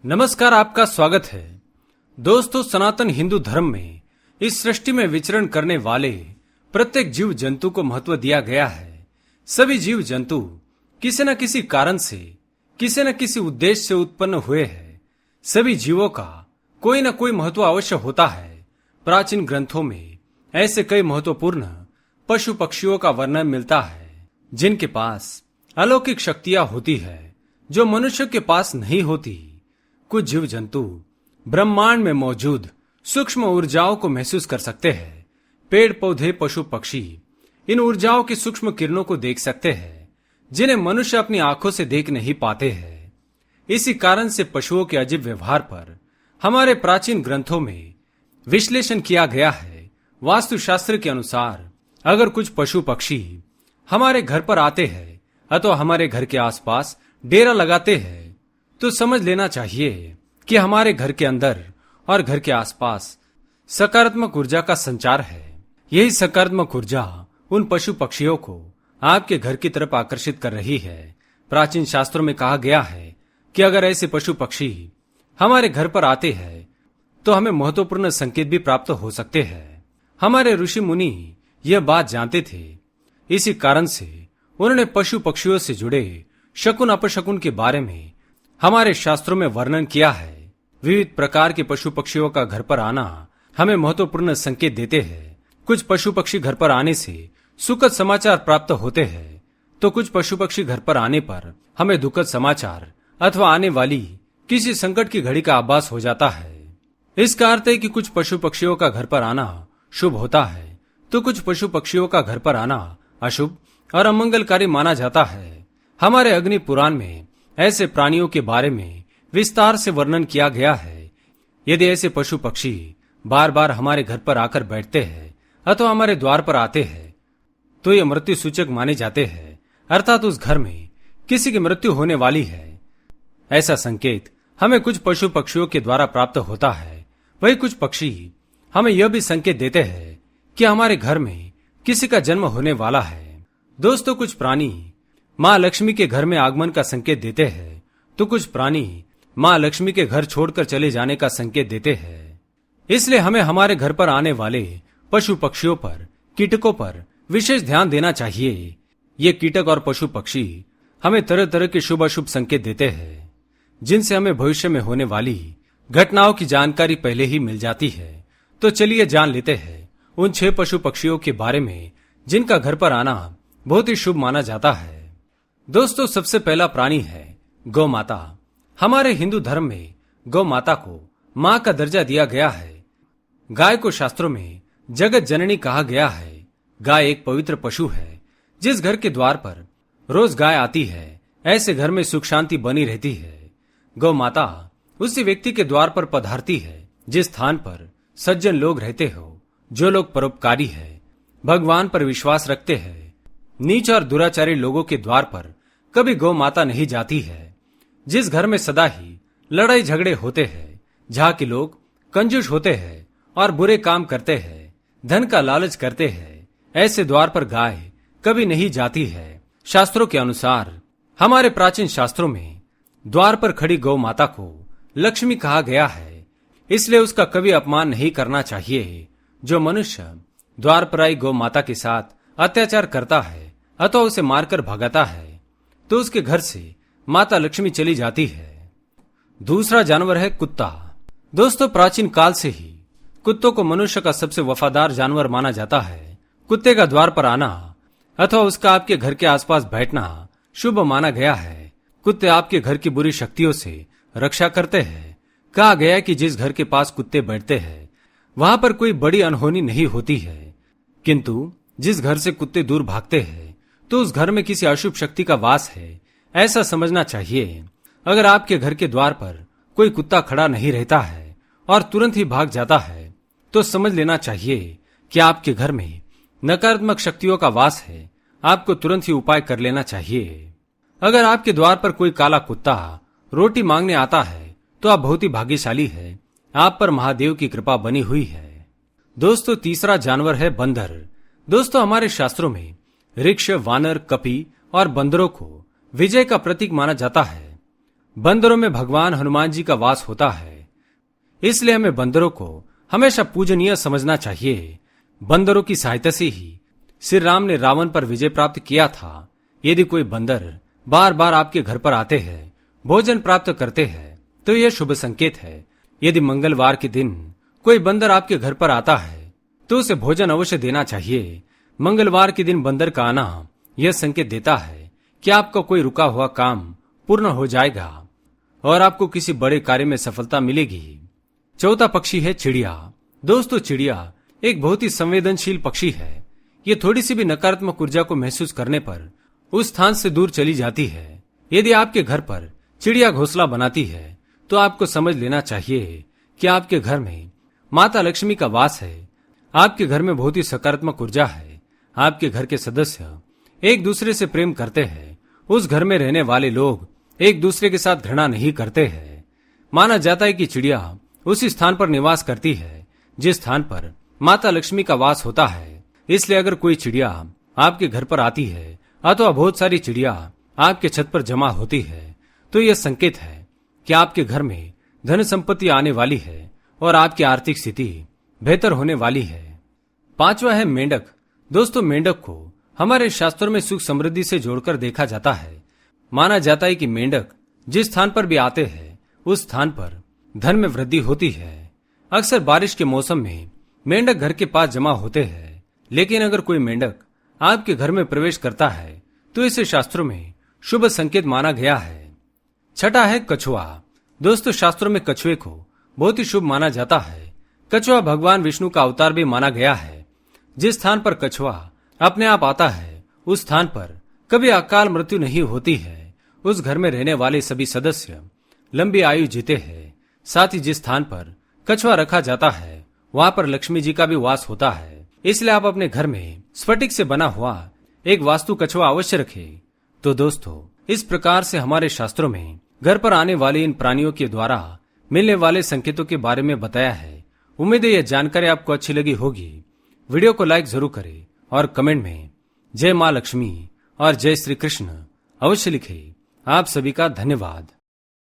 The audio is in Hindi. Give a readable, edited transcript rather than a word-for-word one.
नमस्कार, आपका स्वागत है। दोस्तों, सनातन हिंदू धर्म में इस सृष्टि में विचरण करने वाले प्रत्येक जीव जंतु को महत्व दिया गया है। सभी जीव जंतु किसी न किसी कारण से, किसी न किसी उद्देश्य से उत्पन्न हुए हैं। सभी जीवों का कोई न कोई महत्व अवश्य होता है। प्राचीन ग्रंथों में ऐसे कई महत्वपूर्ण पशु पक्षियों का वर्णन मिलता है जिनके पास अलौकिक शक्तियां होती है जो मनुष्य के पास नहीं होती। कुछ जीव जंतु ब्रह्मांड में मौजूद सूक्ष्म ऊर्जाओं को महसूस कर सकते हैं। पेड़ पौधे, पशु पक्षी इन ऊर्जाओं की सूक्ष्म किरणों को देख सकते हैं जिन्हें मनुष्य अपनी आंखों से देख नहीं पाते हैं। इसी कारण से पशुओं के अजीब व्यवहार पर हमारे प्राचीन ग्रंथों में विश्लेषण किया गया है। वास्तुशास्त्र के अनुसार अगर कुछ पशु पक्षी हमारे घर पर आते हैं अथवा हमारे घर के आसपास डेरा लगाते हैं तो समझ लेना चाहिए कि हमारे घर के अंदर और घर के आसपास सकारात्मक ऊर्जा का संचार है। यही सकारात्मक ऊर्जा उन पशु पक्षियों को आपके घर की तरफ आकर्षित कर रही है। प्राचीन शास्त्रों में कहा गया है कि अगर ऐसे पशु पक्षी हमारे घर पर आते हैं तो हमें महत्वपूर्ण संकेत भी प्राप्त हो सकते हैं। हमारे ऋषि मुनि यह बात जानते थे। इसी कारण से उन्होंने पशु पक्षियों से जुड़े शकुन अपशकुन के बारे में हमारे शास्त्रों में वर्णन किया है। विविध प्रकार के पशु पक्षियों का घर पर आना हमें महत्वपूर्ण संकेत देते हैं। कुछ पशु पक्षी घर पर आने से सुखद समाचार प्राप्त होते हैं तो कुछ पशु पक्षी घर पर आने पर हमें दुखद समाचार अथवा आने वाली किसी संकट की घड़ी का आभास हो जाता है। इसका अर्थ है कि कुछ पशु पक्षियों का घर पर आना शुभ होता है तो कुछ पशु पक्षियों का घर पर आना अशुभ और अमंगलकारी माना जाता है। हमारे अग्नि पुराण में ऐसे प्राणियों के बारे में विस्तार से वर्णन किया गया है। यदि ऐसे पशु पक्षी बार बार हमारे घर पर आकर बैठते हैं अथवा हमारे द्वार पर आते हैं तो ये मृत्यु सूचक माने जाते हैं, अर्थात उस घर में किसी की मृत्यु होने वाली है। ऐसा संकेत हमें कुछ पशु पक्षियों के द्वारा प्राप्त होता है। वही कुछ पक्षी हमें यह भी संकेत देते हैं कि हमारे घर में किसी का जन्म होने वाला है। दोस्तों, कुछ प्राणी माँ लक्ष्मी के घर में आगमन का संकेत देते हैं तो कुछ प्राणी माँ लक्ष्मी के घर छोड़कर चले जाने का संकेत देते हैं। इसलिए हमें हमारे घर पर आने वाले पशु पक्षियों पर, कीटकों पर विशेष ध्यान देना चाहिए। ये कीटक और पशु पक्षी हमें तरह तरह के शुभ अशुभ संकेत देते हैं जिनसे हमें भविष्य में होने वाली घटनाओं की जानकारी पहले ही मिल जाती है। तो चलिए जान लेते हैं उन 6 पशु पक्षियों के बारे में जिनका घर पर आना बहुत ही शुभ माना जाता है। दोस्तों, सबसे पहला प्राणी है गौ माता। हमारे हिंदू धर्म में गौ माता को मां का दर्जा दिया गया है। गाय को शास्त्रों में जगत जननी कहा गया है। गाय एक पवित्र पशु है। जिस घर के द्वार पर रोज गाय आती है ऐसे घर में सुख शांति बनी रहती है। गौ माता उसी व्यक्ति के द्वार पर पधारती है जिस स्थान पर सज्जन लोग रहते हो, जो लोग परोपकारी है, भगवान पर विश्वास रखते हैं। नीच और दुराचारी लोगों के द्वार पर कभी गौ माता नहीं जाती है। जिस घर में सदा ही लड़ाई झगड़े होते हैं, जहाँ के लोग कंजूस होते हैं और बुरे काम करते हैं, धन का लालच करते हैं, ऐसे द्वार पर गाय कभी नहीं जाती है। शास्त्रों के अनुसार, हमारे प्राचीन शास्त्रों में द्वार पर खड़ी गौ माता को लक्ष्मी कहा गया है। इसलिए उसका कभी अपमान नहीं करना चाहिए। जो मनुष्य द्वार पर आई गौ माता के साथ अत्याचार करता है अथवा उसे मारकर भगाता है तो उसके घर से माता लक्ष्मी चली जाती है। दूसरा जानवर है कुत्ता। दोस्तों, प्राचीन काल से ही कुत्तों को मनुष्य का सबसे वफादार जानवर माना जाता है। कुत्ते का द्वार पर आना अथवा उसका आपके घर के आसपास बैठना शुभ माना गया है। कुत्ते आपके घर की बुरी शक्तियों से रक्षा करते हैं। कहा गया है कि जिस घर के पास कुत्ते बैठते हैं वहां पर कोई बड़ी अनहोनी नहीं होती है, किंतु जिस घर से कुत्ते दूर भागते हैं तो उस घर में किसी अशुभ शक्ति का वास है, ऐसा समझना चाहिए। अगर आपके घर के द्वार पर कोई कुत्ता खड़ा नहीं रहता है और तुरंत ही भाग जाता है तो समझ लेना चाहिए कि आपके घर में नकारात्मक शक्तियों का वास है। आपको तुरंत ही उपाय कर लेना चाहिए। अगर आपके द्वार पर कोई काला कुत्ता रोटी मांगने आता है तो आप बहुत ही भाग्यशाली है। आप पर महादेव की कृपा बनी हुई है। दोस्तों, तीसरा जानवर है बंदर। दोस्तों, हमारे शास्त्रों में ऋक्ष, वानर, कपि और बंदरों को विजय का प्रतीक माना जाता है। बंदरों में भगवान हनुमान जी का वास होता है, इसलिए हमें बंदरों को हमेशा पूजनीय समझना चाहिए। बंदरों की सहायता से ही श्री राम ने रावण पर विजय प्राप्त किया था। यदि कोई बंदर बार बार आपके घर पर आते हैं, भोजन प्राप्त करते हैं, तो यह शुभ संकेत है। यदि मंगलवार के दिन कोई बंदर आपके घर पर आता है, तो उसे भोजन अवश्य देना चाहिए। मंगलवार के दिन बंदर का आना यह संकेत देता है कि आपका कोई रुका हुआ काम पूर्ण हो जाएगा और आपको किसी बड़े कार्य में सफलता मिलेगी। चौथा पक्षी है चिड़िया। दोस्तों, चिड़िया एक बहुत ही संवेदनशील पक्षी है। ये थोड़ी सी भी नकारात्मक ऊर्जा को महसूस करने पर उस स्थान से दूर चली जाती है। यदि आपके घर पर चिड़िया घोंसला बनाती है, तो आपको समझ लेना चाहिए कि आपके घर में माता लक्ष्मी का वास है। आपके घर में बहुत ही सकारात्मक ऊर्जा है। आपके घर के सदस्य एक दूसरे से प्रेम करते हैं। उस घर में रहने वाले लोग एक दूसरे के साथ घृणा नहीं करते हैं। माना जाता है कि चिड़िया उसी स्थान पर निवास करती है जिस स्थान पर माता लक्ष्मी का वास होता है। इसलिए अगर कोई चिड़िया आपके घर पर आती है अथवा बहुत सारी चिड़िया आपके छत पर जमा होती है, तो यह संकेत है कि आपके घर में धन संपत्ति आने वाली है और आपकी आर्थिक स्थिति बेहतर होने वाली है। पांचवा है मेंढक। दोस्तों, मेंढक को हमारे शास्त्रों में सुख समृद्धि से जोड़कर देखा जाता है। माना जाता है कि मेंढक जिस स्थान पर भी आते हैं, उस स्थान पर धन में वृद्धि होती है। अक्सर बारिश के मौसम में मेंढक घर के पास जमा होते हैं, लेकिन अगर कोई मेंढक आपके घर में प्रवेश करता है, तो इसे शास्त्रों में शुभ संकेत माना गया है। छठा है कछुआ। दोस्तों, शास्त्रों में कछुए को बहुत ही शुभ माना जाता है। कछुआ भगवान विष्णु का अवतार भी माना गया है। जिस स्थान पर कछुआ अपने आप आता है, उस स्थान पर कभी अकाल मृत्यु नहीं होती है। उस घर में रहने वाले सभी सदस्य लंबी आयु जीते हैं। साथ ही जिस स्थान पर कछुआ रखा जाता है, वहां पर लक्ष्मी जी का भी वास होता है। इसलिए आप अपने घर में स्फटिक से बना हुआ एक वास्तु कछुआ अवश्य रखें। तो दोस्तों, इस प्रकार से हमारे शास्त्रों में घर पर आने वाले इन प्राणियों के द्वारा मिलने वाले संकेतों के बारे में बताया है। उम्मीद है यह जानकारी आपको अच्छी लगी होगी। वीडियो को लाइक जरूर करें और कमेंट में जय मां लक्ष्मी और जय श्री कृष्ण अवश्य लिखें। आप सभी का धन्यवाद।